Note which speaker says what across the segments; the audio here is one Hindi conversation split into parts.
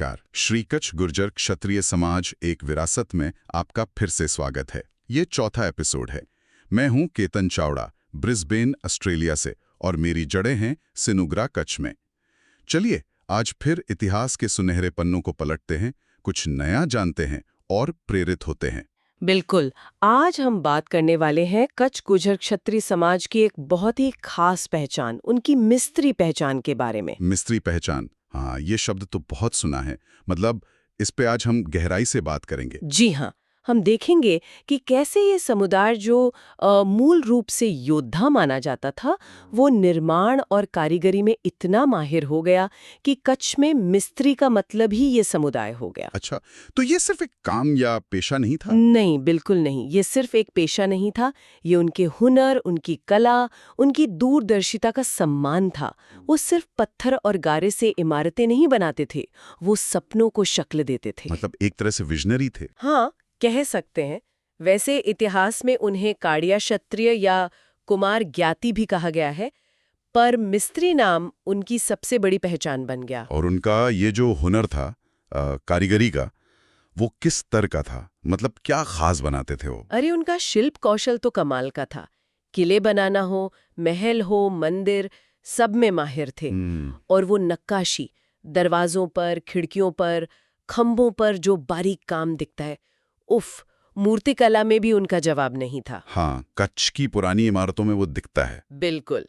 Speaker 1: नमस्कार। श्री कच्छ गुर्जर क्षत्रिय समाज एक विरासत में आपका फिर से स्वागत है। ये चौथा एपिसोड है। मैं हूं केतन चावड़ा, ब्रिस्बेन, ऑस्ट्रेलिया से, और मेरी जड़ें हैं सिनुग्रा कच्छ में। चलिए आज फिर इतिहास के सुनहरे पन्नों को पलटते हैं, कुछ नया जानते हैं और प्रेरित होते हैं।
Speaker 2: बिल्कुल। आज हम बात करने वाले हैं कच्छ गुर्जर क्षत्रिय समाज की एक बहुत ही खास पहचान, उनकी मिस्त्री पहचान के बारे में।
Speaker 1: मिस्त्री पहचान, हाँ, ये शब्द तो बहुत सुना है। मतलब इस पे आज हम गहराई से बात करेंगे।
Speaker 2: जी हाँ, हम देखेंगे कि कैसे ये समुदाय जो मूल रूप से योद्धा माना जाता था, वो निर्माण और कारीगरी में इतना माहिर हो गया कि कच्छ में मिस्त्री का मतलब ही ये समुदाय हो गया।
Speaker 1: अच्छा, तो ये सिर्फ एक काम या पेशा नहीं था?
Speaker 2: नहीं, बिल्कुल नहीं। ये सिर्फ एक पेशा नहीं था, ये उनके हुनर, उनकी कला, उनकी दूरदर्शिता का सम्मान था। वो सिर्फ पत्थर और गारे से इमारतें नहीं बनाते थे, वो सपनों को शक्ल देते थे।
Speaker 1: मतलब एक तरह से विजनरी थे।
Speaker 2: हाँ, कह सकते हैं। वैसे इतिहास में उन्हें काड़िया क्षत्रिय या कुमार ज्ञाति भी कहा गया है, पर मिस्त्री नाम उनकी सबसे बड़ी पहचान बन गया।
Speaker 1: और उनका ये जो हुनर था कारीगरी का, वो किस स्तर का था? मतलब क्या खास बनाते थे वो?
Speaker 2: अरे उनका शिल्प कौशल तो कमाल का था। किले बनाना हो, महल हो, मंदिर, सब में माहिर थे। और वो नक्काशी, दरवाजों पर, खिड़कियों पर, खंभों पर जो बारीक काम दिखता है, उफ, मूर्तिकला में भी उनका जवाब नहीं था।
Speaker 1: हाँ, कच्छ की पुरानी इमारतों में वो दिखता है।
Speaker 2: बिल्कुल।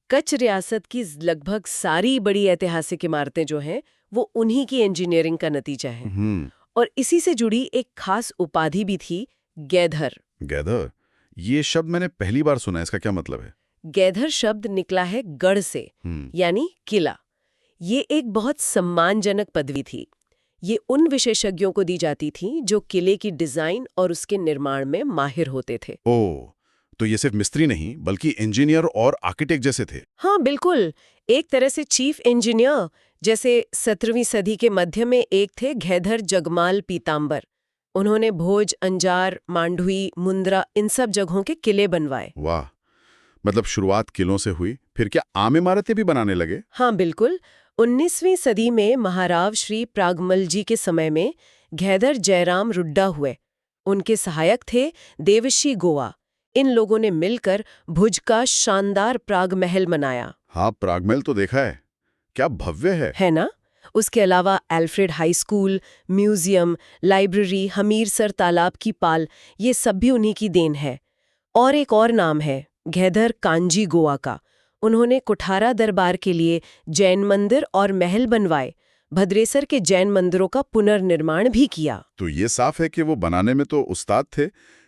Speaker 2: कच्छ रियासत की लगभग सारी बड़ी ऐतिहासिक इमारतें जो हैं, वो उन्हीं की इंजीनियरिंग का नतीजा है। और इसी से जुड़ी एक खास उपाधि भी थी, गैधर।
Speaker 1: गैदर, ये शब्द मैंने पहली बार सुना है। इसका क्या मतलब है?
Speaker 2: गैधर शब्द निकला है गढ़ से, यानी किला। ये एक बहुत सम्मानजनक पदवी थी। ये उन विशेषज्ञों को दी जाती थी जो किले की डिजाइन और उसके निर्माण में माहिर होते थे।
Speaker 1: ओह, तो ये सिर्फ मिस्त्री नहीं बल्कि इंजीनियर और आर्किटेक्ट जैसे थे।
Speaker 2: हाँ बिल्कुल, एक तरह से चीफ इंजीनियर। जैसे 17वीं सदी के मध्य में एक थे गैधर जगमाल पीताम्बर। उन्होंने भोज, अंजार, मांडुई, मुंद्रा, इन सब जगहों के किले बनवाए।
Speaker 1: वाह, मतलब शुरुआत किलों से हुई, फिर क्या आम इमारतें भी बनाने लगे?
Speaker 2: हाँ बिल्कुल। 19वीं सदी में महाराव श्री प्रागमल जी के समय में गैधर जयराम रुड्डा हुए। उनके सहायक थे देवशी गोवा। इन लोगों ने मिलकर भुज का शानदार प्राग महल बनाया।
Speaker 1: हाँ, प्रागमहल तो देखा है, क्या भव्य है
Speaker 2: ना? उसके अलावा Alfred high school, museum, library, Hamirsar तालाब की पाल, ये सब भी उन्हीं की देन है। और एक और नाम है, गैधर कांजी गोवा का। उन्होंने कुठारा दरबार के लिए जैन मंदिर और महल बनवाए। भद्रेसर के जैन मंदिरों का पुनर्निर्माण भी किया।
Speaker 1: तो ये साफ है कि वो बनाने में तो उस्ताद थे,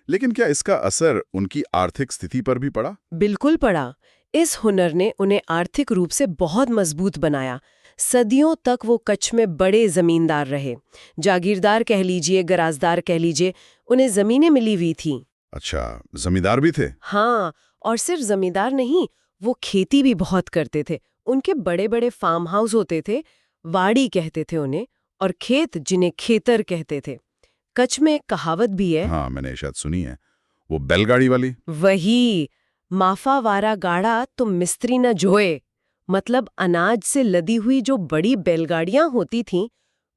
Speaker 1: लेकिन क्या इसका असर उनकी आर्थिक स्थिति पर भी पड़ा?
Speaker 2: बिल्कुल पड़ा। इस हुनर ने उन्हें आर्थिक रूप से बहुत मजबूत बनाया। सदियों तक वो कच्छ में बड़े जमींदार रहे। जागीरदार कह लीजिए, गराजदार कह लीजिए, उन्हें जमीनें मिली हुई थीं।
Speaker 1: अच्छा, जमींदार भी थे?
Speaker 2: हाँ, और सिर्फ जमींदार नहीं, वो खेती भी बहुत करते थे। उनके बड़े बड़े फार्म हाउस होते थे, वाड़ी कहते थे उन्हें, और खेत जिन्हें खेतर कहते थे। कच्छ में एक कहावत भी है।
Speaker 1: हाँ, मैंने शायद सुनी है, वो बैलगाड़ी वाली।
Speaker 2: वही, माफा वारा गाड़ा तो मिस्त्री न जोए। मतलब अनाज से लदी हुई जो बड़ी बैलगाड़ियां होती थीं,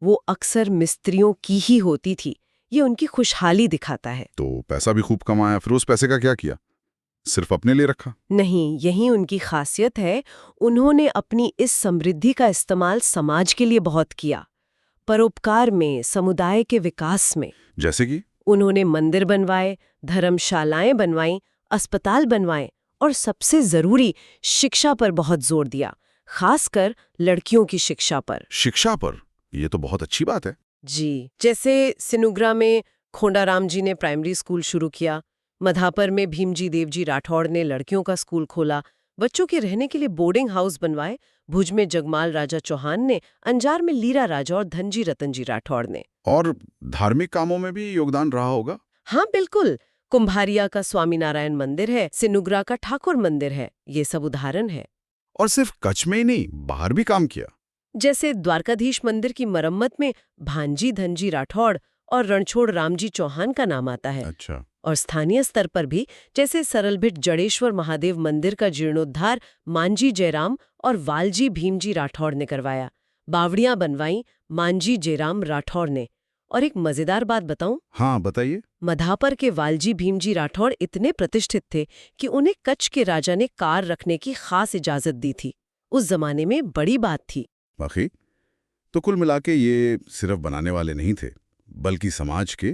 Speaker 2: वो अक्सर मिस्त्रियों की ही होती थी। ये उनकी खुशहाली दिखाता है।
Speaker 1: तो पैसा भी खूब कमाया, फिर उस पैसे का क्या किया? सिर्फ अपने लिए रखा?
Speaker 2: नहीं, यही उनकी खासियत है। उन्होंने अपनी इस समृद्धि का इस्तेमाल समाज के लिए बहुत किया। परोपकार में, समुदाय के विकास में।
Speaker 1: जैसे कि?
Speaker 2: उन्होंने मंदिर बनवाए, धर्मशालाएं बनवाईं, अस्पताल बनवाए, और सबसे जरूरी, शिक्षा पर बहुत जोर दिया, खासकर लड़कियों की शिक्षा पर।
Speaker 1: शिक्षा पर? ये तो बहुत अच्छी बात है।
Speaker 2: जी, जैसे सिनुग्रा में खोंडाराम जी ने प्राइमरी स्कूल शुरू किया, मधापर में भीमजी देवजी राठौड़ ने लड़कियों का स्कूल खोला, बच्चों के रहने के लिए बोर्डिंग हाउस बनवाए, भुज में जगमाल राजा चौहान ने, अंजार में लीरा राजा और धनजी रतनजी राठौड़ ने।
Speaker 1: और धार्मिक कामों में भी योगदान रहा होगा?
Speaker 2: हाँ बिल्कुल। कुंभारिया का स्वामीनारायण मंदिर है, सिनुग्रा का ठाकुर मंदिर है, ये सब उदाहरण है।
Speaker 1: और सिर्फ कच्छ में ही नहीं, बाहर भी काम किया।
Speaker 2: जैसे द्वारकाधीश मंदिर की मरम्मत में भांजी धनजी राठौड़ और रणछोड़ रामजी चौहान का नाम आता है।
Speaker 1: अच्छा।
Speaker 2: और स्थानीय स्तर पर भी, जैसे सरलभिट जड़ेश्वर महादेव मंदिर का जीर्णोद्धार मांजी जयराम और वालजी भीमजी राठौड़ ने करवाया। बावड़ियां बनवाई मांझी जेराम राठौर ने। और एक मजेदार बात बताऊं,
Speaker 1: हाँ, बताइए।
Speaker 2: मधापर के वालजी भीमजी राठौर इतने प्रतिष्ठित थे कि उन्हें कच्छ के राजा ने कार रखने की खास इजाजत दी थी। उस जमाने में बड़ी बात थी।
Speaker 1: बाकी तो कुल मिला के ये सिर्फ बनाने वाले नहीं थे, बल्कि समाज के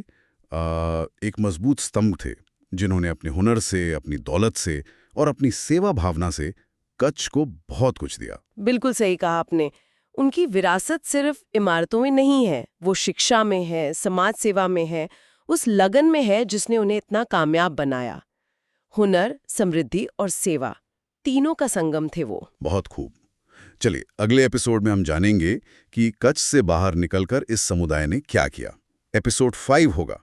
Speaker 1: एक मजबूत स्तंभ थे, जिन्होंने अपने हुनर से, अपनी दौलत से और अपनी सेवा भावना से कच्छ को बहुत कुछ दिया।
Speaker 2: बिल्कुल सही कहा आपने। उनकी विरासत सिर्फ इमारतों में नहीं है, वो शिक्षा में है, समाज सेवा में है, उस लगन में है जिसने उन्हें इतना कामयाब बनाया। हुनर, समृद्धि और सेवा, तीनों का संगम थे वो।
Speaker 1: बहुत खूब। चलिए, अगले एपिसोड में हम जानेंगे कि कच्छ से बाहर निकलकर इस समुदाय ने क्या किया। एपिसोड 5 होगा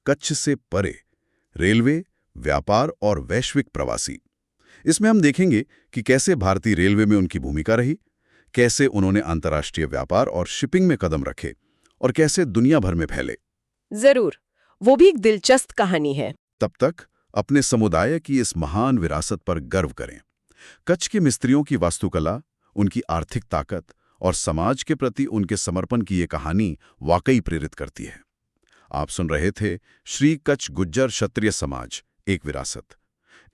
Speaker 1: कच्छ से परे, रेलवे, व्यापार और वैश्विक प्रवासी। इसमें हम देखेंगे कि कैसे भारतीय रेलवे में उनकी भूमिका रही, कैसे उन्होंने अंतर्राष्ट्रीय व्यापार और शिपिंग में कदम रखे और कैसे दुनिया भर में फैले।
Speaker 2: जरूर, वो भी एक दिलचस्प कहानी है।
Speaker 1: तब तक अपने समुदाय की इस महान विरासत पर गर्व करें। कच्छ के मिस्त्रियों की वास्तुकला, उनकी आर्थिक ताकत और समाज के प्रति उनके समर्पण की ये कहानी वाकई प्रेरित करती है। आप सुन रहे थे श्री कच्छ गुज्जर क्षत्रिय समाज, एक विरासत।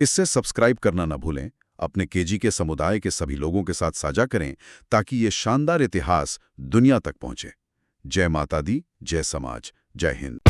Speaker 1: इससे सब्सक्राइब करना न भूलें, अपने केजी के समुदाय के सभी लोगों के साथ साझा करें ताकि ये शानदार इतिहास दुनिया तक पहुंचे। जय माता दी, जय समाज, जय हिंद।